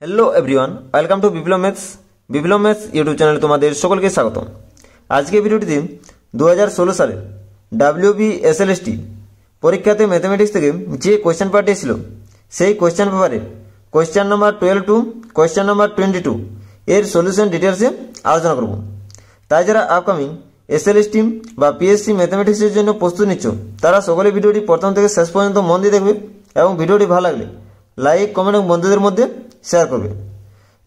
Hello everyone welcome to Biplab maths YouTube চ্যানেলে তোমাদের সকলকে স্বাগত। আজকে ভিডিওটিতে 2016 সালের WBSLST পরীক্ষাতে ম্যাথমেটিক্স থেকে যে কোশ্চেন পেপারটি ছিল সেই কোশ্চেন পেপারে question number 12 to question number 22 এর সলিউশন ডিটেইলসে আলোচনা করব। তাই যারা আপকামিং এসএলএসটি বা পিএসসি ম্যাথমেটিক্সের জন্য প্রস্তুতি নিচ্ছ তারা সকলে ভিডিওটি প্রথম থেকে শেষ পর্যন্ত মন দিয়ে দেখবে এবং ভিডিওটি ভালো লাগলে লাইক কমেন্ট এবং বন্ধুদের মধ্যে শেয়ার করবে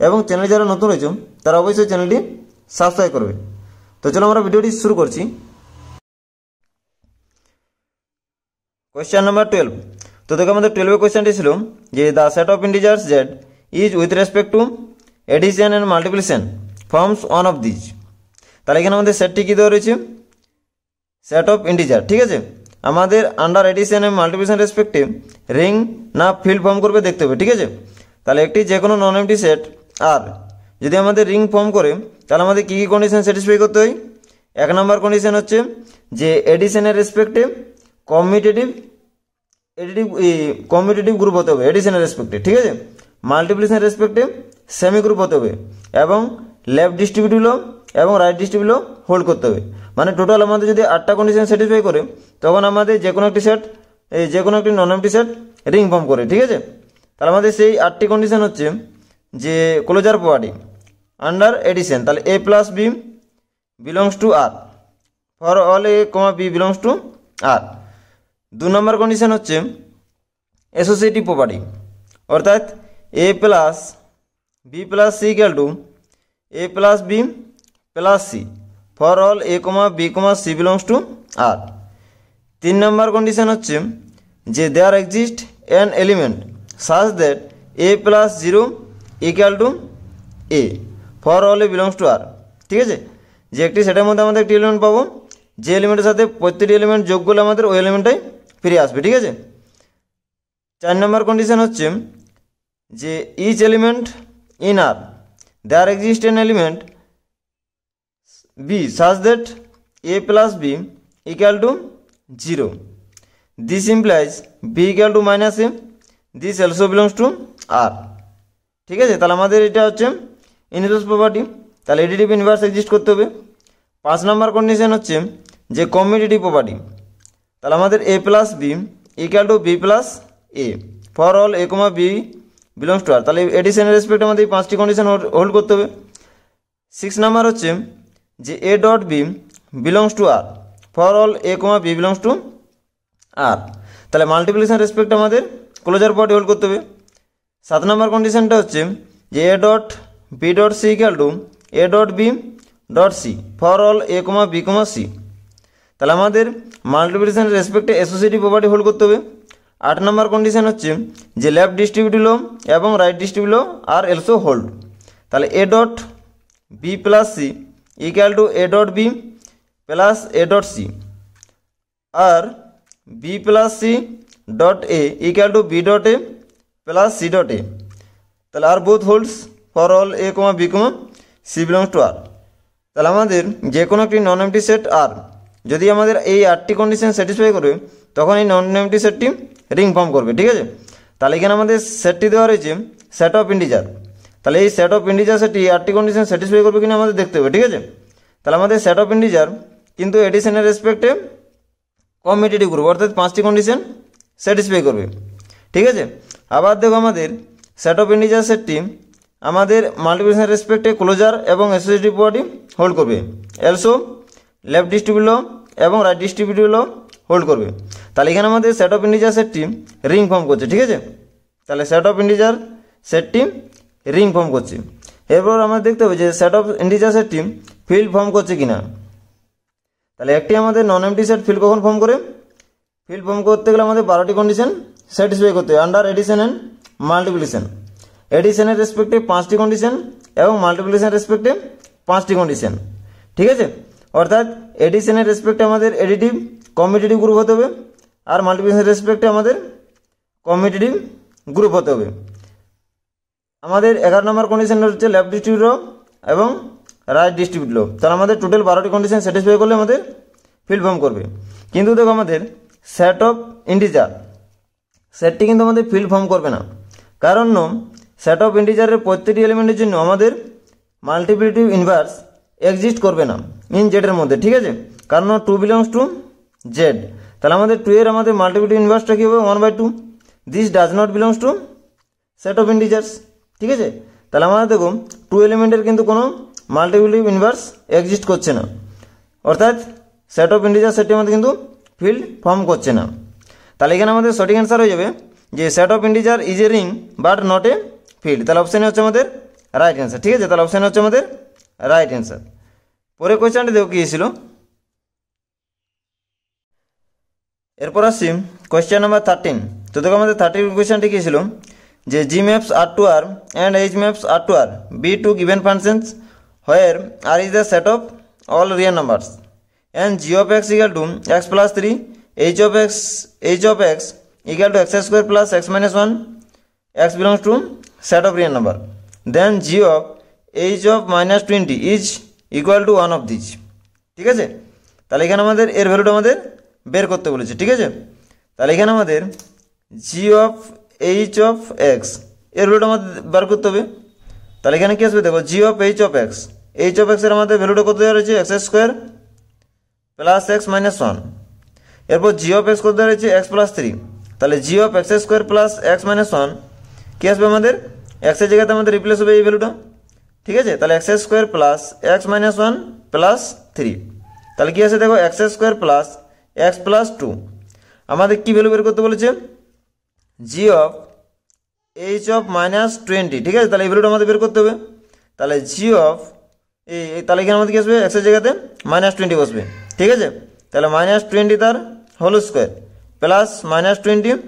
এবং চ্যানেলে যারা নতুন রয়েছে তারা অবশ্যই চ্যানেলটি সাবস্ক্রাইব করবে। তো চলো আমরা ভিডিওটি শুরু করছি। Question number 12। তো দেখো আমাদের 12 কোশ্চেনটি ছিল যে the set of integers z is with respect to addition and multiplication forms one of this. তাহলে এখানে আমাদের সেটটি কি দেওয়া রয়েছে, সেট অফ ইন্টিজার, ঠিক আছে। আমাদের আন্ডার এডিশন এন্ড মাল্টিপ্লিকেশন রেসপেক্টে রিং না ফিল্ড ফর্ম করবে দেখতে হবে, ঠিক আছে। তাহলে একটি যে কোনো নন এমটি সেট আর যদি আমাদের রিং ফর্ম করে তাহলে আমাদের কী কী কন্ডিশন স্যাটিসফাই করতে হয়। এক নম্বর কন্ডিশন হচ্ছে যে এডিশনের রেসপেক্টে কমিউটেটিভ গ্রুপ হতে হবে এডিশনের রেসপেক্টে, ঠিক আছে। মাল্টিপ্লিকেশনের রেসপেক্টে সেমি গ্রুপ হতে হবে এবং লেফট ডিস্ট্রিবিউটিভও এবং রাইট ডিস্ট্রিবিউটিভও হোল্ড করতে হবে। মানে টোটাল আমাদের যদি 8টা কন্ডিশন স্যাটিসফাই করে তখন আমাদের যে কোনো একটি সেট যে কোনো একটি নন এমটি সেট রিং ফর্ম করে, ঠিক আছে। তাহলে আমাদের সেই 8টি কন্ডিশন হচ্ছে যে ক্লোজার প্রপার্টি আন্ডার এডিশন, তাহলে a plus B belongs to R for all a comma B belongs to R. 2 number condition হচ্ছে অ্যাসোসিয়েটিভ প্রপার্টি, অর্থাৎ a plus B plus C equal to a plus B plus C for all a comma B comma C belongs to R. 3 number condition হচ্ছে যে there exist an element such that a plus 0 equal to a for all a belongs to r, ঠিক আছে। যে একটি সেটার মধ্যে আমাদের একটি এলিমেন্ট পাবো, যে এলিমেন্টের সাথে প্রত্যেকটি এলিমেন্ট যোগ করলে আমাদের ওই এলিমেন্টটাই ফিরে আসবে, ঠিক আছে। 4 নম্বর কন্ডিশন হচ্ছে যে each element in R there exist an element B such that a plus b equal to 0. This implies b equal to minus a. This also belongs to R, ঠিক আছে। তাহলে আমাদের এটা হচ্ছে ইনভার্স প্রপার্টি, তাহলে additive inverse exist করতে হবে। 5 নম্বর condition হচ্ছে যে কমিউটেটিভ প্রপার্টি, তাহলে আমাদের a plus B equal to B plus A for all a comma B belongs to R. তাহলে এডিশনের রেসপেক্ট আমাদের এই 5টি কন্ডিশন হোল্ড করতে হবে। 6 নম্বর হচ্ছে যে a dot B belongs to R for all a comma B belongs to R. তাহলে মাল্টিপ্লিকেশন রেসপেক্ট আমাদের ক্লোজার প্রপার্টি হোল্ড করতে হবে। 7 নম্বর কন্ডিশনটা হচ্ছে যে A dot B dot C equal to A dot B dot C for all A comma B comma C. তাহলে আমাদের multiplication রেসপেক্টে অ্যাসোসিয়েটিভ প্রপার্টি হোল্ড করতে হবে। 8 নম্বর কন্ডিশন হচ্ছে যে লেফট ডিস্ট্রিবিউটিভ এবং right distributive are also hold. তাহলে A dot B plus C equal to A dot B plus A dot C আর B plus C dot A equal to B dot A plus C dot A. তাহলে আর both holds for all A comma B comma C belongs to R. তাহলে আমাদের যে কোনো একটি নন MT set আর যদি আমাদের এই 8টি কন্ডিশন স্যাটিসফাই করবে তখন এই নন এমটি সেটটি রিং ফর্ম করবে, ঠিক আছে। তাহলে এখানে আমাদের সেটটি দেওয়া রয়েছে সেট অফ ইন্টিজার, তাহলে এই সেট অফ ইন্টিজার সেটটি 8টি কন্ডিশন স্যাটিসফাই করবে কিনা আমাদের দেখতে হবে, ঠিক আছে। তাহলে আমাদের সেট অফ ইন্টিজার কিন্তু এডিশনের রেসপেক্টে কমিউটেটিভ গ্রুপ অর্থাৎ 5টি কন্ডিশন স্যাটিসফাই করবে, ঠিক আছে। আবার দেখো আমাদের সেট অফ ইন্টিজার সেটটি আমাদের মাল্টিপ্লিকেশন রেসপেক্টে ক্লোজার এবং অ্যাসোসিয়েটিভ প্রপার্টি হোল্ড করবে, অলসো লেফট ডিস্ট্রিবিউটিভ এবং রাইট ডিস্ট্রিবিউটিভ হোল্ড করবে। তাহলে এখানে আমাদের সেট অফ ইন্টিজার সেটটি রিং ফর্ম করছে, ঠিক আছে। তাহলে সেট অফ ইন্টিজার সেটটি রিং ফর্ম করছে। এরপর আমাদের দেখতে হবে যে সেট অফ ইন্টিজার সেটটি ফিল্ড ফর্ম করছে কিনা। তাহলে একটি আমাদের নন এমটি সেট ফিল্ড কখন ফর্ম করে, ফিল্ড ফর্ম করতে গেলে আমাদের 12টি কন্ডিশন স্যাটিসফাই করতে হবে আন্ডার এডিশন অ্যান্ড মাল্টিপ্লিকেশন। এডিশনের রেসপেক্টে 5টি কন্ডিশন এবং মাল্টিপ্লিকেশন রেসপেক্টে 5টি কন্ডিশন, ঠিক আছে। অর্থাৎ এডিশনের রেসপেক্টে আমাদের এডিটিভ কমিউটেটিভ গ্রুপ হতে হবে আর মাল্টিপ্লিকেশন রেসপেক্টে আমাদের কমিউটেটিভ গ্রুপ হতে হবে। আমাদের 11 নম্বর কন্ডিশন হচ্ছে লেফট ডিস্ট্রিবিউটিভ এবং রাইট ডিস্ট্রিবিউটিভ। তাহলে আমাদের টোটাল 12টি কন্ডিশন স্যাটিসফাই করলে আমাদের ফিল্ড ফর্ম করবে। কিন্তু দেখো আমাদের সেট অফ ইন্টিজার সেটটি কিন্তু আমাদের ফিল্ড ফর্ম করবে না, কারণ সেট অফ ইন্টিজারের প্রত্যেকটি এলিমেন্টের জন্য আমাদের মাল্টিপ্লিটিভ ইনভার্স এক্সিস্ট করবে না ইন জেডের মধ্যে, ঠিক আছে, কারণ 2 বিলংস টু জেড। তাহলে আমাদের 2 এর আমাদের মাল্টিপ্লিটিভ ইনভার্সটা কী হবে 1/2। This does not belongs to set of integers, ঠিক আছে। তাহলে আমাদের দেখুন 2 এলিমেন্টের কিন্তু কোনো মাল্টিপ্লিটিভ ইনভার্স এক্সিস্ট করছে না, অর্থাৎ সেট অফ ইন্টিজার সেটটি আমাদের কিন্তু ফিল্ড ফর্ম করছে না। তাহলে এখানে আমাদের সঠিক অ্যান্সার হয়ে যাবে যে set of integer is a ring but not a field. তাহলে অপশানে হচ্ছে আমাদের রাইট অ্যান্সার, ঠিক আছে। তাহলে অপশানে হচ্ছে আমাদের রাইট অ্যান্সার। পরে কোয়েশ্চেনটি দেখো কী ছিল। এরপর আসছি কোয়েশ্চেন নাম্বার 13। তো দেখো আমাদের 13 কোয়েশ্চেনটি কী ছিল যে G maps R to R and H maps R to R be two given functions where R is the set of all real numbers and g of x equal to x plus 3, h of x equal to x square plus x minus 1, x belongs to set of real number, then g of h of minus 20 is equal to one of these, ঠিক আছে। তাহলে এখানে আমাদের এর ভ্যালুটা আমাদের বের করতে বলেছে, ঠিক আছে। তাহলে এখানে আমাদের g of h of x এর ভ্যালুটা আমাদের বার করতে হবে। তাহলে এখানে কি আসবে দেখো g of h এর আমাদের ভ্যালুটা কত দেওয়া রয়েছে x square plus X minus 1। এরপর জি অফ এক্স কত দেওয়া রয়েছে এক্স প্লাস 3। তাহলে G of X square plus X minus 1 কী আসবে আমাদের এক্সের জায়গাতে আমাদের রিপ্লেস হবে এই ভ্যালুটা, ঠিক আছে। তাহলে x square plus X minus 1 plus 3। তাহলে কী আছে দেখো x square plus x plus 2। আমাদের কী ভ্যালু বের করতে বলেছে জি অফ এইচ অফ মাইনাস 20, ঠিক আছে। তাহলে এই ভ্যালুটা আমাদের বের করতে হবে। তাহলে জি অফ তাহলে এখানে আমাদের কী আসবে এক্সের জায়গাতে -20 বসবে, ঠিক আছে। তাহলে -20 তার হোল স্কোয়ার প্লাস -20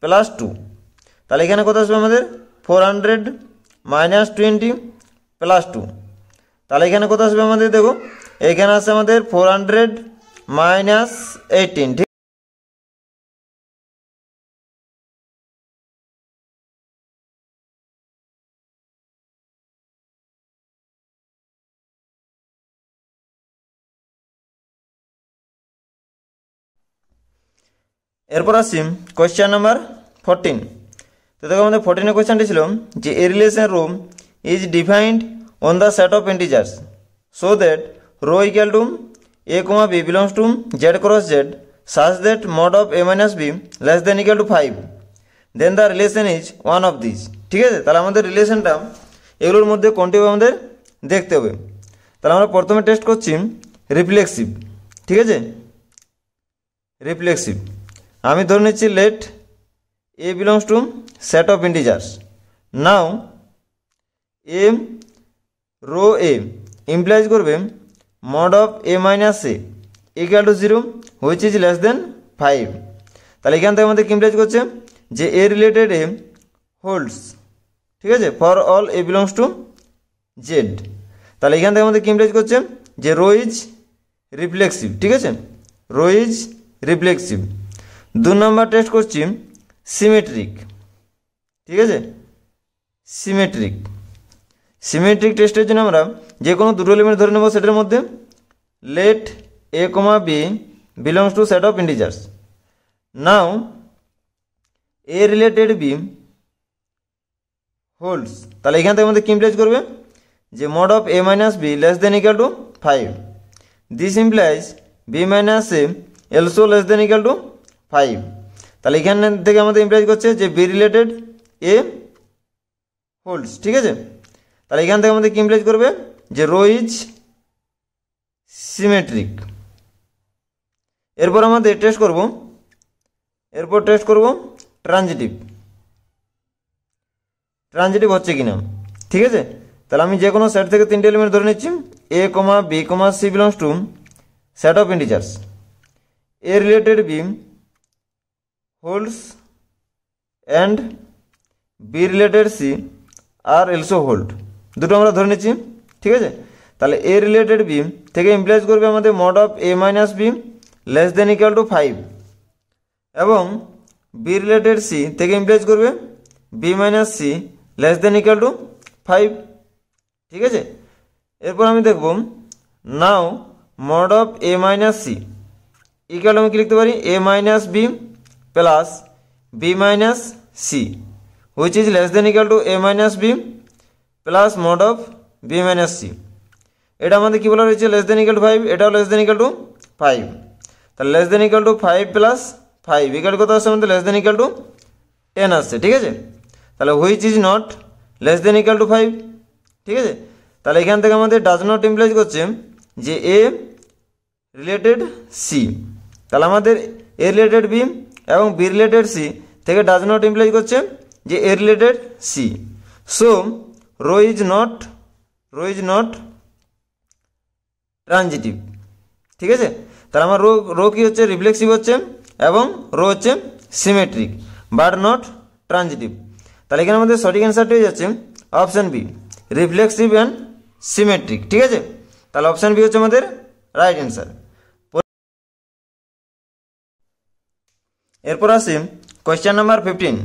প্লাস 2। তাহলে এখানে কত আসবে আমাদের 400 -20 প্লাস 2। তাহলে এখানে কত আসবে আমাদের দেখো এখানে আসছে আমাদের 400 -18, ঠিক। এরপর আসছি কোয়েশ্চেন নাম্বার 14। তো দেখো আমাদের 14 কোয়েশ্চেনটি ছিল যে a relation rho is defined on the set of integers so that rho equal to A comma B belongs to Z cross Z such that mod of A minus B less than equal to 5, then the relation is one of this, ঠিক আছে। তাহলে আমাদের রিলেশনটা এগুলোর মধ্যে কোনটি আমাদের দেখতে হবে। তাহলে আমরা প্রথমে টেস্ট করছি রিফ্লেক্সিভ, ঠিক আছে। রিফ্লেক্সিভ আমি ধরে নিচ্ছি let A belongs to set of integers. Now A rho A implies করবে mod of A minus A equal to 0 which is less than 5। তাহলে এখান থেকে আমাদের কি ইমপ্লাইজ করছে যে এ রিলেটেড এ হোল্ডস, ঠিক আছে, for all A belongs to Z. তাহলে এখান থেকে আমাদের কি ইমপ্লাইজ করছে যে রো ইজ রিফ্লেক্সিভ, ঠিক আছে, rho is reflexive. 2 number test করছি সিমেট্রিক, ঠিক আছে, সিমেট্রিক টেস্টের জন্য আমরা যে কোনো দুটো এলিমেন্ট ধরে নেব সেটার মধ্যে let A comma B belongs to set of integers. Now A related B holds. তাহলে এখান থেকে আমাদের কি ইমপ্লাইজ করবে যে mod of A minus B less than equal to 5, this implies B minus A also less than equal to 5। তাহলে এখান থেকে আমাদের ইমপ্লাইজ করছে যে বি রিলেটেড এ হোল্ডস, ঠিক আছে। তাহলে এখান থেকে আমাদের কি ইমপ্লাইজ করবে যে রো ইজ সিমেট্রিক। এরপর আমাদের টেস্ট করব ট্রানজিটিভ হচ্ছে কিনা, ঠিক আছে। তাহলে আমি যে কোনো সেট থেকে 3টে এলিমেন্ট ধরে নিচ্ছি A comma B comma C belongs to set of integers. A related B holds and B related C are also hold, দুটো আমরা ধরে নিচ্ছি, ঠিক আছে। তাহলে এ রিলেটেড বি থেকে ইমপ্লাইজ করবে আমাদের mod of A minus B less than equal to 5 এবং বি রিলেটেড সি থেকে ইমপ্লাইজ করবে B minus C less than equal to 5, ঠিক আছে। এরপর আমি দেখব নাও mod of A minus C equal আমি কি লিখতে পারি A minus B plus B minus C which is less than equal to A minus B plus mod of B minus C. এটা আমাদের কী বলা রয়েছে, লেস দেন ইকুয়াল টু 5, এটাও less than equal to 5। তাহলে less than equal to 5 plus 5 equal কত আসছে আমাদের, less than equal to 10 আসছে। ঠিক আছে, তাহলে which is not less than equal to 5। ঠিক আছে, তাহলে এখান থেকে আমাদের ডাজ নট ইমপ্লাইজ করছে যে এ রিলেটেড সি। তাহলে আমাদের এ রিলেটেড বি এবং বি রিলেটেড সি থেকে ডাজ নট ইমপ্লাইজ করছে যে A related C. So rho is not transitive. ঠিক আছে, তাহলে আমার রো কি হচ্ছে, রিফ্লেক্সিভ হচ্ছে এবং রো হচ্ছে সিমেট্রিক বাট নট ট্রানজিটিভ। তাহলে এখানে আমাদের সঠিক অ্যান্সারটি হয়ে যাচ্ছে option B, reflexive and symmetric. ঠিক আছে, তাহলে অপশান বি হচ্ছে আমাদের রাইট অ্যান্সার। এরপর আসি কোয়েশ্চেন নাম্বার 15।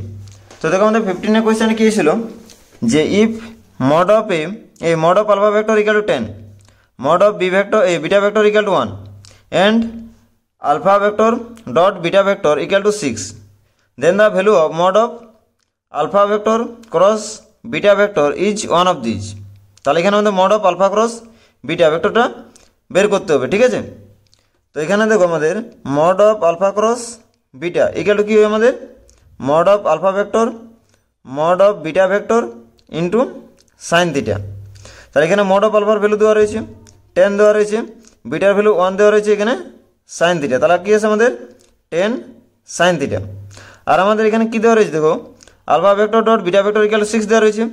তো দেখো আমাদের 15 কোয়েশ্চেন কী ছিল যে if mod of A mod of alpha vector equal to 10, mod of beta vector equal to 1 and alpha vector dot beta vector equal to 6, then the value of mod of alpha vector cross beta vector is one of these। তাহলে এখানে আমাদের mod of alpha cross beta vectorটা বের করতে হবে। ঠিক আছে, তো এখানে দেখো আমাদের mod of alpha cross beta equal to কি হবে আমাদের mod of alpha vector mod of beta vector into sin theta। তাহলে এখানে mod of alpha ভ্যালু দেওয়া রয়েছে 10 দেওয়া রয়েছে, বিটার ভ্যালু 1 দেওয়া রয়েছে এখানে সাইন থিটা। তাহলে কী আছে আমাদের 10 সাইন থিটা। আর আমাদের এখানে কী দেওয়া রয়েছে দেখো, alpha vector dot beta vector equal to 6 দেওয়া রয়েছে।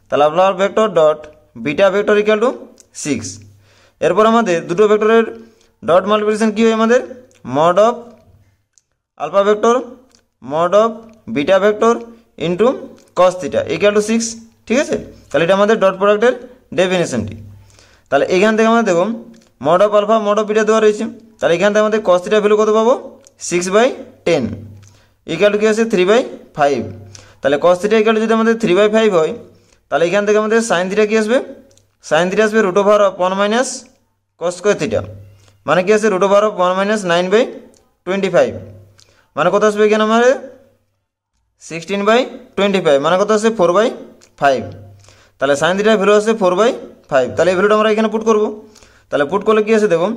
তাহলে alpha vector dot beta vector equal to 6। এরপর আমাদের দুটো ভেক্টরের ডট মাল্টিপ্লিকেশন কী হয় আমাদের mod of alpha vector mod of beta vector into cos theta equal to 6। ঠিক আছে, তাহলে এটা আমাদের ডট প্রোডাক্টের ডেফিনেশনটি। তাহলে এখান থেকে আমরা দেখো mod of alpha mod of beta দেওয়া রয়েছে। তাহলে এখান থেকে আমাদের কস থিটা ভ্যালু কত পাবো 6/10 ইকুয়াল টু কী আছে 3/5। তাহলে কস থিটা ইকুয়াল টু যদি আমাদের 3/5 হয়, তাহলে এখান থেকে আমাদের সাইন থিটা কী আসবে, সাইন থিটা আসবে root over of 1 minus cos square theta, মানে কী আছে রুট ওভার অফ 1 মাইনাস 9/25, মানে কত আসবে এখানে আমাদের 16/25, মানে কত আসছে 4/5। তাহলে সাইন থিটার ভ্যালু আসছে 4/5। তাহলে এই ভ্যালুটা আমরা এখানে পুট করবো। তাহলে পুট করলে কী আছে দেখো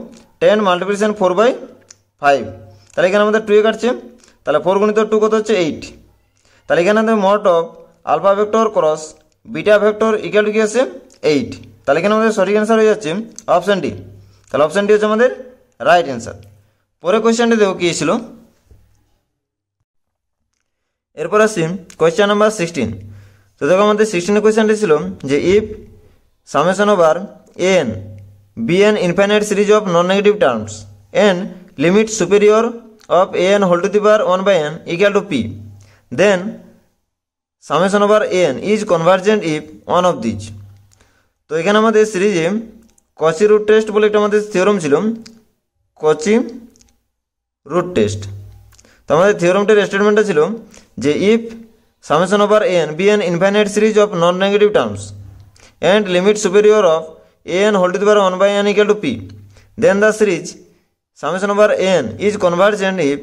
10 মাল্টিপ্লিকেশন 4/5। তাহলে এখানে আমাদের 2 কাটছে, তাহলে 4 গুণিত 2 কত হচ্ছে 8। তাহলে এখানে আমাদের mod of alpha vector cross beta vector equal to কী আছে 8। তাহলে এখানে আমাদের সঠিক অ্যান্সার হয়ে যাচ্ছে অপশান ডি। তাহলে অপশান ডি হচ্ছে আমাদের রাইট অ্যান্সার। পরে কোয়েশ্চেনটি দেখো কী ছিল। এরপর আসছি কোয়েশ্চেন নাম্বার 16। তো দেখো আমাদের 16 কোয়েশ্চেনটি ছিল যে if summation over N B N infinite series of non negative terms N limit superior of N whole to the power 1/n equal to P, then summation over N is convergent if one of these. তো এখানে আমাদের সিরিজে কচি root test বলে একটা আমাদের theorem ছিল, কচি রুট টেস্ট। তো আমাদের থিওরামটার স্টেটমেন্টটা ছিল যে if summation over n be an infinite series of non-negative terms and limit superior of an whole to the power 1/n equal to p, then the series summation over n is convergent if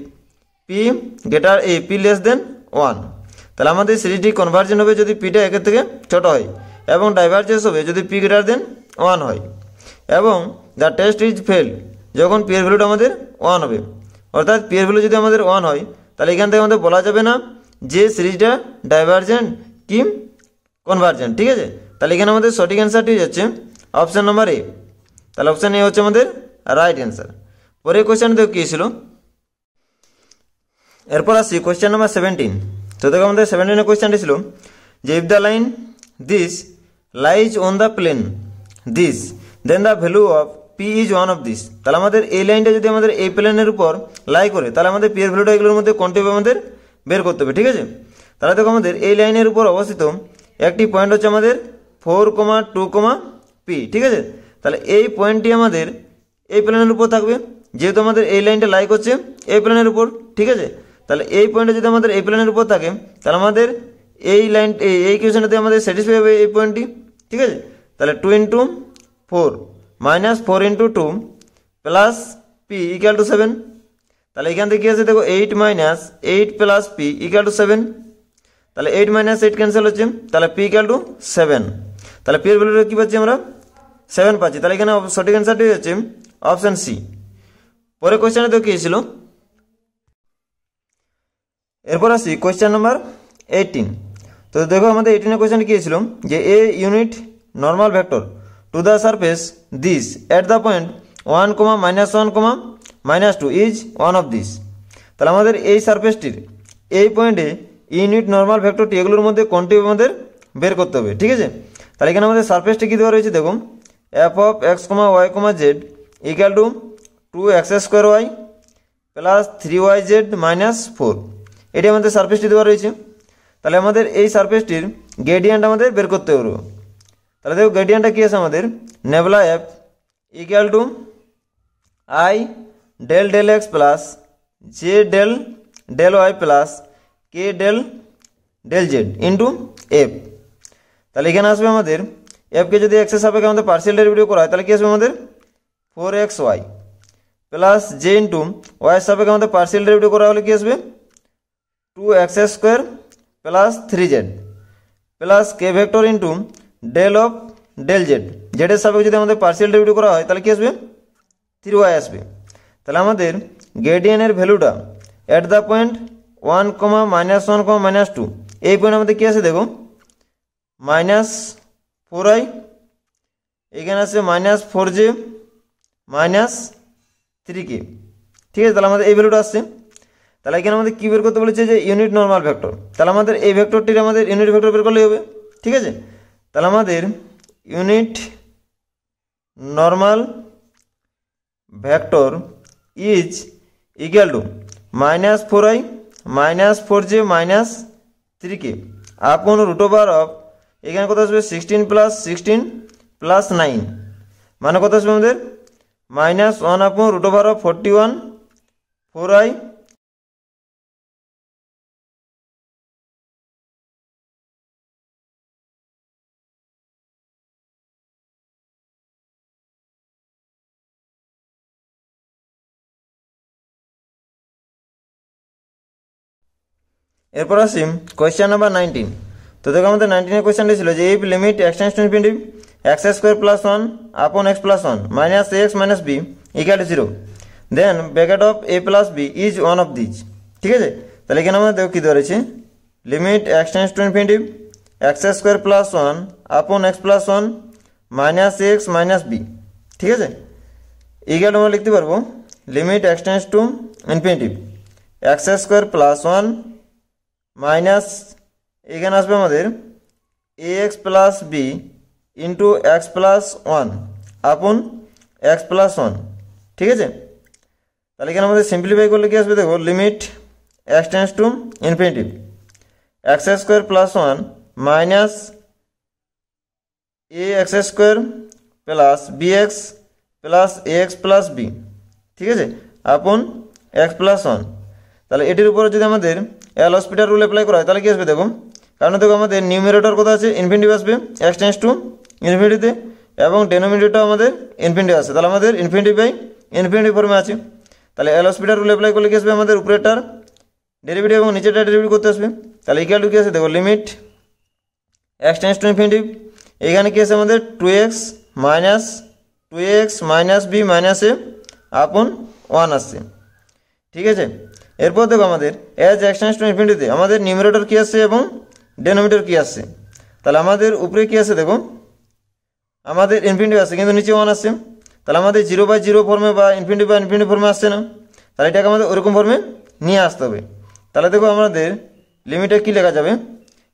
p less than 1। তাহলে আমাদের সিরিজটি convergent হবে যদি পিটা একের থেকে ছোট হয় এবং ডাইভারজেন্স হবে যদি p greater than 1 হয়, এবং দ্য টেস্ট ইজ ফেল যখন p এর ভ্যালুটা আমাদের 1 হবে। অর্থাৎ p এর ভ্যালু যদি আমাদের 1 হয়, তাহলে এখান থেকে আমাদের বলা যাবে না যে সিরিজটা ডাইভারজেন্ট কি কনভার্জেন্ট। ঠিক আছে, তাহলে এখানে আমাদের সঠিক অ্যান্সারটি যাচ্ছে অপশান নাম্বার এ। তাহলে অপশান এ হচ্ছে আমাদের রাইট অ্যান্সার। পরে কোয়েশ্চেন দেখো কী ছিল। এরপর আসছি কোয়েশ্চেন নাম্বার 17। তো দেখো আমাদের 17 কোয়েশ্চেনটি ছিল যে if the line this lies on the plane this then the value of P is one of this. তাহলে আমাদের এই লাইনটা যদি আমাদের এই প্লেনের উপর লাই করে, তাহলে আমাদের পি এর ভ্যালুটা এগুলোর মধ্যে কোনটি আমাদের বের করতে হবে। ঠিক আছে, তাহলে দেখো আমাদের এই লাইনের উপর অবস্থিত একটি পয়েন্ট হচ্ছে আমাদের 4, 2, পি। ঠিক আছে, তাহলে এই পয়েন্টটি আমাদের এই প্লেনের উপর থাকবে, যেহেতু আমাদের এই লাইনটা লাই করছে এই প্লেনের উপর। ঠিক আছে, তাহলে এই পয়েন্টটা যদি আমাদের এই প্লেনের উপর থাকে, তাহলে আমাদের এই লাইন এই ইকুয়েশনটাতে আমাদের স্যাটিসফাই হবে এই পয়েন্টটি। ঠিক আছে, তাহলে 2 × 4 minus 4 × 2 plus P equal to 7। তাহলে এখান থেকে কী আছে দেখো 8 - 8 + p ইকুয়াল টু 7। তাহলে 8 মাইনাস 8 ক্যান্সেল হচ্ছে, তাহলে পি ইকুয়াল টু 7। তাহলে পি এর ভ্যালুটা কী পাচ্ছি আমরা? 7 পাচ্ছি। তাহলে এখানে সঠিক অ্যান্সারটি হচ্ছে অপশান সি। পরে কোয়েশ্চেনে তো কী ছিল, এরপর আসি কোয়েশ্চেন নাম্বার 18। তো দেখো আমাদের 18 কোয়েশ্চেন কী ছিল যে A unit normal vector to the surface this at the point 1, -1, -2 is one of this. তাহলে আমাদের এই সারফেসটির এই পয়েন্টে ইউনিট নর্মাল ভেক্টরটি এগুলোর মধ্যে কোনটি আমাদের বের করতে হবে, ঠিক আছে। তাহলে এখানে আমাদের সারফেসটি কী দেওয়া রয়েছে দেখুন, F of X, Y, Z equal to 2x² প্লাস 3yz -4, এটি আমাদের সারফেসটি দেওয়া রয়েছে। তাহলে আমাদের এই সারফেসটির গ্রেডিয়েন্ট আমাদের বের করতে হবে। তাহলে দেখো গ্রেডিয়েন্টটা কী আছে আমাদের, nabla F equal to I del del X plus J del del Y plus K del del Z into F. তাহলে এখানে আসবে আমাদের এফকে যদি এক্সের সাপেক্ষে আমাদের পার্সিয়াল ডেরিভেটিভ করা হয় তাহলে কী আসবে আমাদের 4xy প্লাস জে ইন্টু ওয়াইয়ের সাপেক্ষে আমাদের পার্সিয়াল ডেরিভেটিভ করা হলে কী আসবে 2x² plus 3z plus K vector into del of del Z, জেডের সাপেক্ষে যদি আমাদের পার্সিয়াল ডেরিভেটিভ করা হয় তাহলে কী আসবে 3y আসবে। তাহলে আমাদের গ্রেডিয়েন্টের ভ্যালুটা এট দ্য পয়েন্ট 1, -1, -2 এই পয়েন্ট আমাদের কী আছে দেখো -4i, এখানে আছে -4j -3k, ঠিক আছে। তাহলে আমাদের এই ভ্যালুটা আসছে। তাহলে এখানে আমাদের কী বের করতে বলেছে যে ইউনিট নর্মাল ভেক্টর। তাহলে আমাদের এই ভেক্টরটির আমাদের ইউনিট ভেক্টর বের করলেই হবে, ঠিক আছে। তাহলে আমাদের unit normal vector is equal to -4i -4j -3k আপন √ওভার অফ, এখানে কত আসবে 16 + 16 + 9 মানে কত আসবে আমাদের -1 আপন √ওভার অফ 41 4i এরপর আসি কোয়েশ্চেন নাম্বার 19। তো দেখো আমাদের 19 কোয়েশ্চেনটি ছিল যে if limit x tends to infinity x² + 1 আপন x + 1 -ax - b equal to 0 then bracket of a + b is one of this, ঠিক আছে। তাহলে এখানে আমরা দেখো কী দেওয়া রয়েছে, limit x tends to infinity x² + 1 আপন x + 1 -ax - b, ঠিক আছে। ইকুয়াল আমরা লিখতে পারবো limit x tends to infinity x² + 1 minus এখানে আসবে আমাদের ax + b ইন্টু x + 1 আপন x + 1, ঠিক আছে। তাহলে এখানে আমাদের সিম্পলিফাই করলে কি আসবে দেখো, limit x tends to infinity x² + 1 minus ax² plus bx plus ax plus b, ঠিক আছে, আপন x + 1। তাহলে এটির উপরে যদি আমাদের এল হসপিটাল রুল অ্যাপ্লাই করা হয় তাহলে কি আসবে দেখো, কারণ দেখো আমাদের নিউমারেটর কত আছে ইনফিনিটি আসবে x টেন্ডস টু ইনফিনিটিতে এবং ডেনোমিনেটরটা আমাদের ইনফিনিটি আছে, তাহলে আমাদের ইনফিনিটি বাই ইনফিনিটি ফর্মে আছে। তাহলে এল হসপিটাল রুল অ্যাপ্লাই করলে কি আসবে আমাদের উপরেরটার ডেরিভেটিভ এবং নিচেরটার ডেরিভেটিভ করতে আসবে। তাহলে ইকুয়াল টু কি আছে দেখো, limit x tends to infinity, এখানে কি আছে আমাদের 2x - b - a আপন 1 আসছে, ঠিক আছে। এরপর দেখো আমাদের এজ x টেন্ডস টু ইনফিনিটিতে আমাদের নিউমারেটর কী আসছে এবং ডেনোমিনেটর কী আসছে। তাহলে আমাদের উপরে কী আছে দেখো, আমাদের ইনফিনিটি আসছে কিন্তু নিচে 1 আসছে, তাহলে আমাদের 0/0 ফর্মে বা ইনফিনিটি ফর্মে আসছে না, তাহলে এটাকে আমাদের ওরকম ফর্মে নিয়ে আসতে হবে। তাহলে দেখো আমাদের লিমিটে কী লেখা যাবে,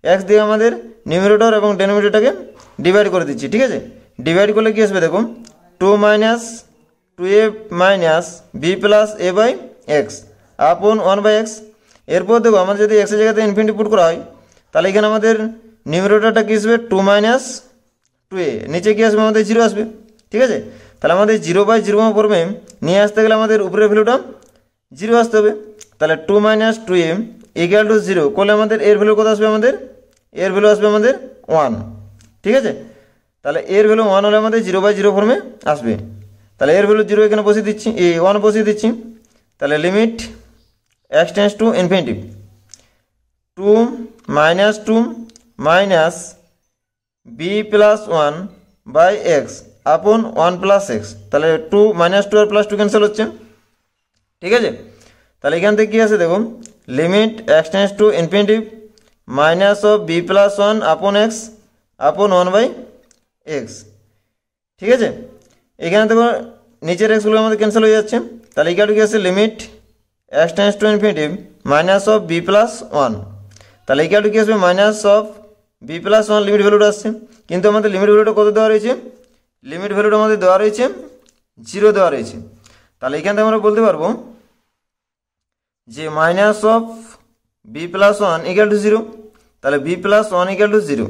x দিয়ে আমাদের নিউমারেটর এবং ডেনোমিনেটরটাকে ডিভাইড করে দিচ্ছি, ঠিক আছে। ডিভাইড করলে কী আসবে দেখো, 2 - 2a - b + a/x আপন 1/x। এরপর দেখো আমাদের যদি x এর জায়গাতে ইনফিনিটি পুট করা হয় তাহলে এখানে আমাদের নিউমারেটরটা কী আসবে 2 - 2a, নিচে কী আসবে আমাদের 0 আসবে, ঠিক আছে। তাহলে আমাদের 0/0 ফর্মে নিয়ে আসতে গেলে আমাদের উপরের ভ্যালুটা 0 আসতে হবে। তাহলে 2 - 2a ইকুয়াল টু 0 করলে আমাদের এর ভ্যালু কত আসবে, আমাদের এর ভ্যালু আসবে আমাদের 1, ঠিক আছে। তাহলে এর ভ্যালু 1 হলে আমাদের 0/0 ফর্মে আসবে। তাহলে এর ভ্যালু 0 এখানে বসিয়ে দিচ্ছি, 1 বসিয়ে দিচ্ছি। তাহলে limit x tends to infinity 2 -2 minus B plus 1 by X upon 1 plus x. তাহলে -2 আর +2 ক্যান্সেল হচ্ছে, ঠিক আছে। তাহলে এখান থেকে কী আছে দেখুন, limit X tends to infinity minus of B plus 1 upon x upon 1 by x, ঠিক আছে। এখানে দেখো নিচের এক্সগুলো আমাদের ক্যান্সেল হয়ে যাচ্ছে। তাহলে এখানে কি আছে, limit X tends to infinity minus of B plus 1। তাহলে এখানে কি আসবে, minus of B plus 1 limit ভ্যালুটা আসছে, কিন্তু আমাদের লিমিট ভ্যালুটা কত দেওয়া রয়েছে, লিমিট ভ্যালুটা আমাদের দেওয়া রয়েছে 0 দেওয়া রয়েছে। তাহলে এখান থেকে আমরা বলতে পারবো যে minus of B plus 1 equal to 0। তাহলে বি প্লাস 1 ইকুয়াল টু 0।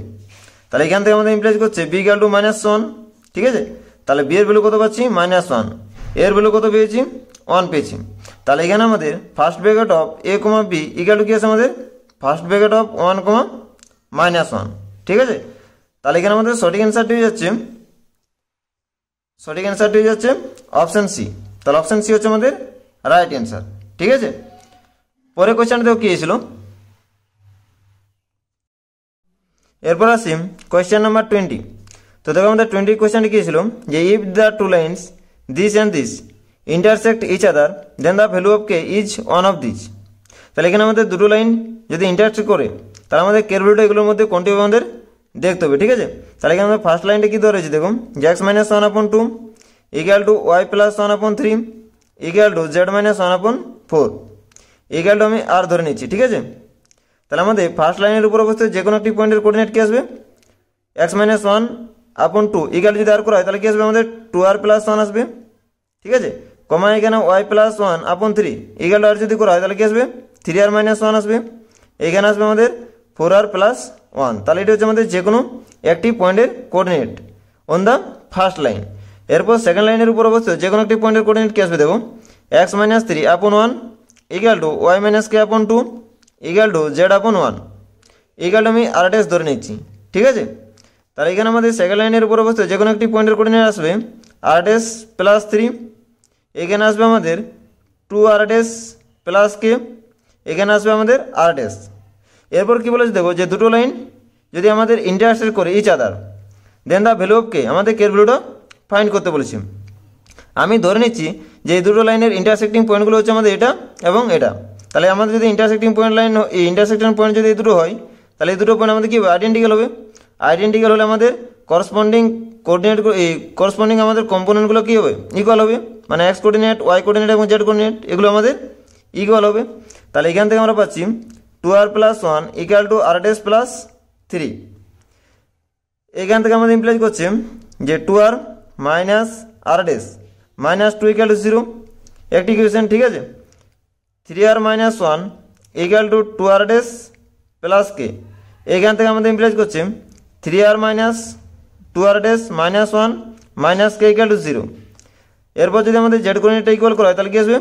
তাহলে এখান থেকে আমাদের ইমপ্লাইজ করছে বি ইকুয়াল টু -1, ঠিক আছে। তাহলে বি এর ভ্যালু কত পাচ্ছি, -1, এর ভ্যালু কত পেয়েছি, 1 পেয়েছি। তাহলে এখানে আমাদের first bracket of A comma B equal to কি আছে, আমাদের ফার্স্ট ব্র্যাকেট অফ 1 কমা -1, ঠিক আছে। তাহলে এখানে আমাদের সঠিক অ্যান্সারটি হয়ে যাচ্ছে অপশান সি। তাহলে অপশান সি হচ্ছে আমাদের রাইট অ্যান্সার, ঠিক আছে। পরে কোয়েশ্চেনটা দেখো কী ছিল, এরপর আসি কোয়েশ্চেন নাম্বার 20। তো দেখো আমাদের 20 কোয়েশ্চেনটি কী ছিল, যে if the two lines this and this intersect each other then the value of K is one of this. তাহলে এখানে আমাদের দুটো লাইন যদি ইন্টারসেক্ট করে তাহলে আমাদের কে ভ্যালুটা এগুলোর মধ্যে কোনটি আমাদের দেখতে হবে, ঠিক আছে। তাহলে এখানে আমাদের ফার্স্ট লাইনটা কী দেওয়া রয়েছে দেখুন, যে X minus 1/2 equal to Y plus 1/3 equal to Z minus 1/4 equal to আমি আর ধরে নিচ্ছি, ঠিক আছে। তাহলে আমাদের ফার্স্ট লাইনের উপর অবস্থিত যে কোনো একটি পয়েন্টের কোঅর্ডিনেট কী আসবে, এক্স মাইনাস 1/2 ইকুয়াল যদি আর করা হয় তাহলে কী আসবে, আমাদের 2r প্লাস 1 আসবে, ঠিক আছে। কমা এখানে ওয়াই প্লাস 1/3 ইকুয়াল টু আর যদি করা হয় তাহলে কী আসবে, 3r মাইনাস 1 আসবে। এখানে আসবে আমাদের 4r প্লাস 1। তাহলে এটা হচ্ছে আমাদের যে কোনো একটি পয়েন্টের coordinate on the first line. এরপর সেকেন্ড লাইনের উপর অবস্থিত যে কোনো একটি পয়েন্টের কোঅর্ডিনেট কী আসবে দেখো, X minus 3/1 equal to Y minus k/2 equal to z/1 equal to আমি আর ড্যাশ ধরে নিচ্ছি, ঠিক আছে। তাহলে এখানে আমাদের সেকেন্ড লাইনের উপর অবস্থিত যে কোনো একটি পয়েন্টের কোঅর্ডিনেট আসবে আর ড্যাশ প্লাস 3, এখানে আসবে আমাদের 2r ড্যাশ প্লাস k, এখানে আসবে আমাদের আর ড্যাশ। এরপর কী বলেছে দেখো, যে দুটো লাইন যদি আমাদের ইন্টারসেক্ট করে each other then the value of K, আমাদের কে ভ্যালুটা ফাইন্ড করতে বলেছি। আমি ধরে নিচ্ছি যে এই দুটো লাইনের ইন্টারসেক্টিং পয়েন্টগুলো হচ্ছে আমাদের এটা এবং এটা। তাহলে আমাদের যদি ইন্টারসেক্টিং পয়েন্ট লাইন, এই ইন্টারসেকশন পয়েন্ট যদি এই দুটো হয় তাহলে এই দুটো পয়েন্ট আমাদের কি আইডেন্টিক্যাল হবে। আইডেন্টিক্যাল হলে আমাদের করসপন্ডিং কোঅর্ডিনেট, এই করসপন্ডিং আমাদের কম্পোনেন্টগুলো কী হবে, ইকুয়াল হবে। মানে এক্স কোঅর্ডিনেট, ওয়াই কোঅর্ডিনেট এবং জেড কোঅর্ডিনেট এগুলো আমাদের ইকুয়াল হবে। তাহলে এখান থেকে আমরা পাচ্ছি 2r plus 1 equal to R dash plus 3। এখান থেকে আমাদের ইমপ্লাইজ করছে যে 2r minus R dash minus 2 equal to 0 একটি ইকুয়েশন, ঠিক আছে। 3r minus 1 equal to 2r dash plus K. এখান থেকে আমাদের ইমপ্লাইজ করছে 3r minus 2r dash minus 1 minus K equal to 0। এরপর যদি আমাদের জেড কোঅর্ডিনেটটা ইকুয়াল করা হয় তাহলে কী আসবে,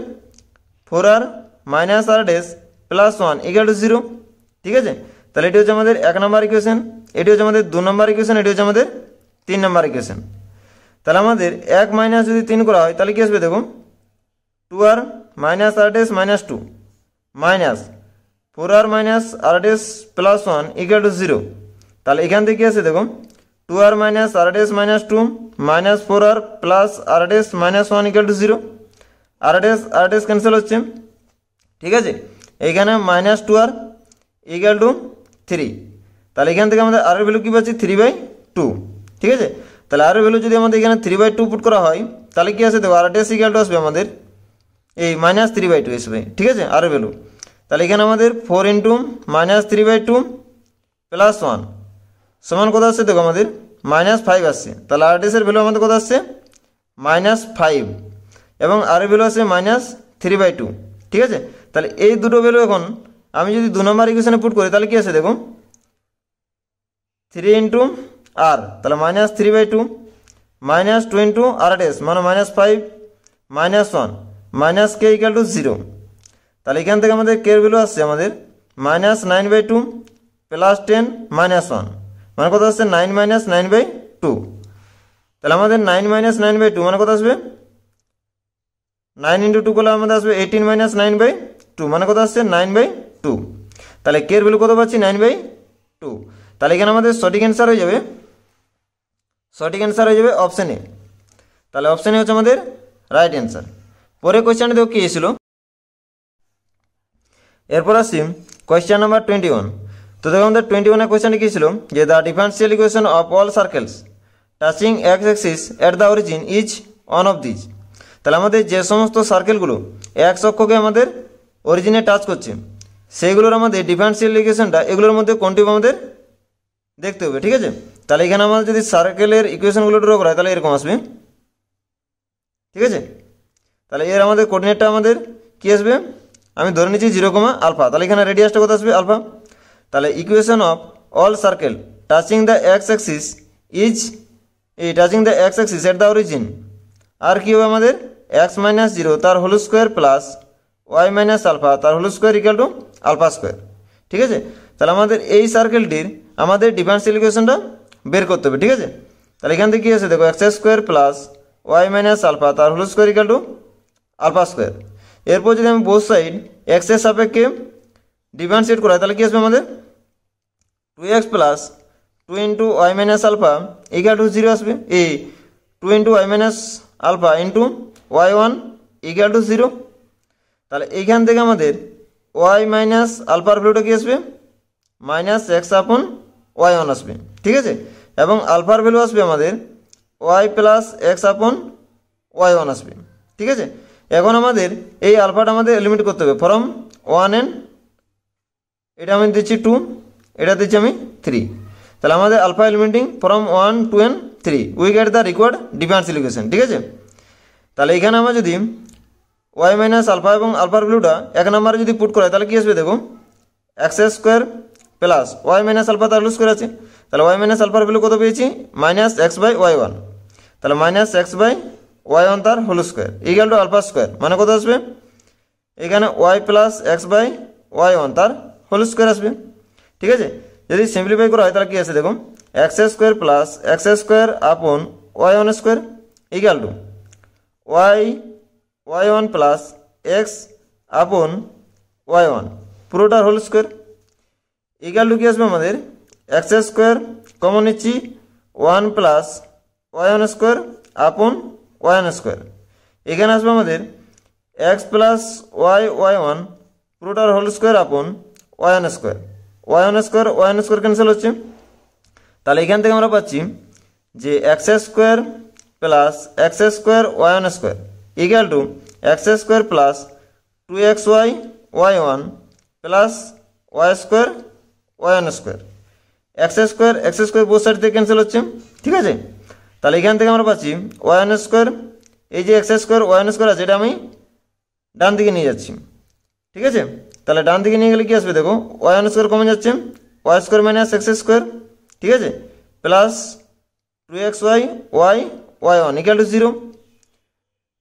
4r minus R dash plus 1 equal to 0, ঠিক আছে। তাহলে এটি হচ্ছে আমাদের 1 নম্বর ইকুয়েশন, এটি হচ্ছে আমাদের 2 নম্বর ইকুয়েশন, এটি হচ্ছে আমাদের 3 নম্বর ইকুয়েশন। তাহলে আমাদের 1 মাইনাস যদি 3 করা হয় তাহলে কী আসবে দেখুন, 2r minus R dash minus 2 minus 4r minus R dash plus 1 equal to 0। তাহলে এখান থেকে কী আছে দেখুন, 2r minus R dash minus 2 minus 4r plus R dash minus 1 equal to 0। R dash cancel হচ্ছে, ঠিক আছে। এইখানে মাইনাস 2r ইকুয়াল টু 3। তাহলে এখান থেকে আমাদের আর এর ভ্যালু কী পাচ্ছি, 3/2, ঠিক আছে। তাহলে আর এর ভ্যালু যদি আমাদের এখানে 3/2 পুট করা হয় তাহলে কী আছে দেখো, আর ড্যাশ ইকুয়াল টু আসবে আমাদের এই মাইনাস 3/2 আসবে, ঠিক আছে, আর এর ভ্যালু। তাহলে এখানে আমাদের 4 ইন্টু মাইনাস 3/2 প্লাস 1 সমান কত আসছে দেখো, আমাদের -5 আসছে। তাহলে আর ড্যাশের ভ্যালু আমাদের কত আসছে, -5 এবং আর এর ভ্যালু আসছে -3/2, ঠিক আছে। তাহলে এই দুটো ভ্যালু এখন আমি যদি 2 নম্বর ইকুয়েশনে পুট করি তাহলে কী আছে দেখো, 3 ইন্টু আর, তাহলে -3/2 মাইনাস 2 ইন্টু আর ড্যাশ মানে -5 -1 মাইনাস কে ইকুয়াল টু 0। তাহলে এখান থেকে আমাদের কে এর ভ্যালু আসছে আমাদের -9/2 প্লাস 10 -1 মানে কত আসছে 9 - 9/2। তাহলে আমাদের 9 - 9/2 মানে কত আসবে, 9 × 2 করলে আমাদের আসবে 18 - 9/2 মানে কত আসছে 9/2। তাহলে কে এর ভ্যালু কত পাচ্ছি 9/2। তাহলে এখানে আমাদের সঠিক অ্যান্সার হয়ে যাবে অপশন এ। তাহলে অপশন এ হচ্ছে আমাদের রাইট অ্যান্সার। পরে কোয়েশ্চেনটা দেখো কি এসেছিল। এরপর আসছি কোয়েশ্চেন নাম্বার 21। তো দেখো আমাদের 21 কোয়েশ্চেনটি কী ছিল যে the differential equation of all circles touching x axis at the origin is one of these. তাহলে আমাদের যে সমস্ত সার্কেলগুলো এক্স অক্ষকে আমাদের অরিজিনে টাচ করছে সেইগুলোর আমাদের ডিফারেন্সিয়াল ইকুয়েশনটা এগুলোর মধ্যে কোনটি আমাদের দেখতে হবে, ঠিক আছে। তাহলে এখানে আমাদের যদি সার্কেলের ইকুয়েশনগুলো ড্র করা হয় তাহলে এরকম আসবে, ঠিক আছে। তাহলে এর আমাদের কোঅর্ডিনেটটা আমাদের কী আসবে, আমি ধরে নিচ্ছি 0, আলফা। তাহলে এখানে রেডিয়াসটা কত আসবে আলফা। তাহলে equation of all circle touching the X axis at the origin আর কি হবে আমাদের x-0 তার whole square plus y minus alpha তার whole square equal to alpha square, ঠিক আছে। তাহলে আমাদের এই সার্কেলটির আমাদের ডিফারেন্সিয়াল ইকুয়েশনটা বের করতে হবে, ঠিক আছে। তাহলে এখান থেকে কী আছে দেখো x² plus y minus alpha তার whole square equal to alpha square. এরপর যদি আমি বোথ সাইড এক্স এর সাপেক্ষে ডিফারেন্সিয়েট করা হয় তাহলে কী আসবে আমাদের 2x plus 2 into Y minus alpha equal to 0 আসবে। 2 into Y minus alpha into y1 equal to 0। তাহলে এইখান থেকে আমাদের ওয়াই মাইনাস আলফার ভ্যালুটা কী আসবে -x/y1 আসবে, ঠিক আছে। এবং আলফার ভ্যালু আসবে আমাদের y প্লাস x/y1 আসবে, ঠিক আছে। এখন আমাদের এই আলফাটা আমাদের এলিমিনেট করতে হবে ফ্রম 1n, এটা আমি দিচ্ছি 2, এটা দিচ্ছি আমি 3। তাহলে আমাদের alpha eliminating from 1 to n 3 we get the required differential equation, ঠিক আছে। তাহলে এখানে আমরা যদি y মাইনাস আলফা এবং আলফার ভ্যালুটা 1 নম্বরে যদি পুট করা হয় তাহলে কী আসবে দেখো x² plus y minus alpha তার হোল স্কোয়ার আছে। তাহলে y মাইনাস আলফার ভ্যালু কত পেয়েছি -x/y1। তাহলে -x/y1 তার whole square equal to alpha square মানে কত আসবে এখানে y প্লাস x/y1 তার হোল স্কোয়ার আসবে, ঠিক আছে। যদি সিম্পলিফাই করা হয় তাহলে কী আছে দেখো x² plus x² upon y1 square equal to y1 plus x upon y1 পুরোটার হোল স্কোয়ার ইকুয়াল টু কী আসবে আমাদের x² কমন নিচ্ছি 1 প্লাস y1 স্কোয়ার আপন y1 স্কোয়ার। এখানে আসবে আমাদের x প্লাস y1 পুরোটার হোল স্কোয়ার আপন y1 square. y1 square cancel হচ্ছে। তাহলে এখান থেকে আমরা পাচ্ছি যে x² plus x² y1 square equal two x² plus 2xy y1 plus y square y1 square. x² both side থেকে ক্যান্সেল হচ্ছে, ঠিক আছে। তাহলে এখান থেকে আমরা পাচ্ছি y1 স্কোয়ার, এই যে x² y1 স্কোয়ার আছে এটা আমি ডান দিকে নিয়ে যাচ্ছি, ঠিক আছে। তাহলে ডান দিকে নিয়ে গেলে কি আসবে দেখো y1 স্কোয়ার কমে যাচ্ছে y স্কোয়ার মাইনাস x², ঠিক আছে, plus 2xy y1 equal to 0।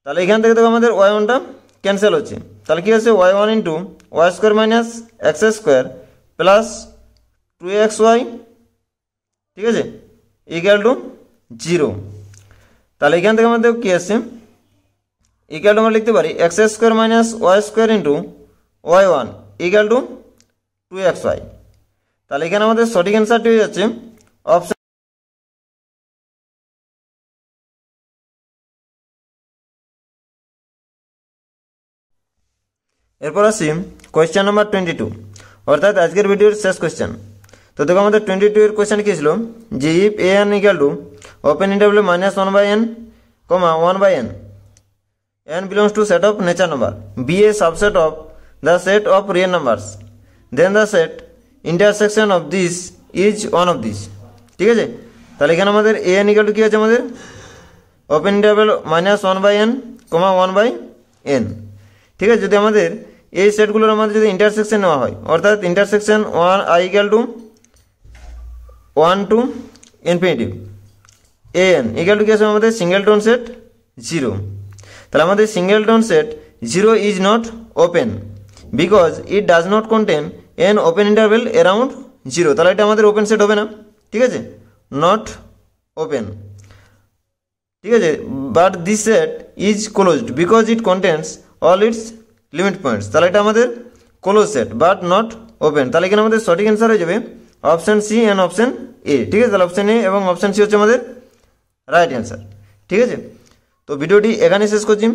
তাহলে এখান থেকে দেখো আমাদের y1টা ক্যান্সেল হচ্ছে। তাহলে কি আছে y1 into y square minus x² plus 2xy, ঠিক আছে, ইকুয়াল টু 0। তাহলে এখান থেকে আমাদের কী আসছে ইকুয়াল টু আমরা লিখতে পারি x² minus y square into y1 equal two 2xy। তাহলে এখানে আমাদের সঠিক অ্যান্সারটি হয়ে যাচ্ছে অপশন। এরপর আসি কোয়েশ্চেন নাম্বার 22, অর্থাৎ আজকের ভিডিওর শেষ কোয়েশ্চেন। তো দেখো আমাদের 22 এর কোয়েশ্চেন কী ছিল যে if an equal to open interval -1/n, 1/n, n belongs to set of natural number, be a subset of the set of real numbers, then the set intersection of this is one of these, ঠিক আছে। তাহলে এখানে আমাদের an equal to কী আছে আমাদের open interval -1/n, 1/n, ঠিক আছে। যদি আমাদের এই সেটগুলোর আমাদের যদি ইন্টারসেকশন নেওয়া হয় অর্থাৎ intersection 1 i equal to 1 to infinitive an equal to কী আছে আমাদের সিঙ্গেলটন সেট 0। তাহলে আমাদের singleton set 0 is not open because it does not contain an open interval around 0। তাহলে এটা আমাদের ওপেন সেট হবে না, ঠিক আছে, নট ওপেন, ঠিক আছে। But this set is closed because it contains all its limit points. তাহলে এটা আমাদের close set but not open. তাহলে এখানে আমাদের সঠিক অ্যান্সার হয়ে যাবে option C and option A. ঠিক আছে, তাহলে অপশান এ এবং অপশান সি হচ্ছে আমাদের রাইট অ্যান্সার। ঠিক আছে, তো ভিডিওটি এখানে শেষ করছি।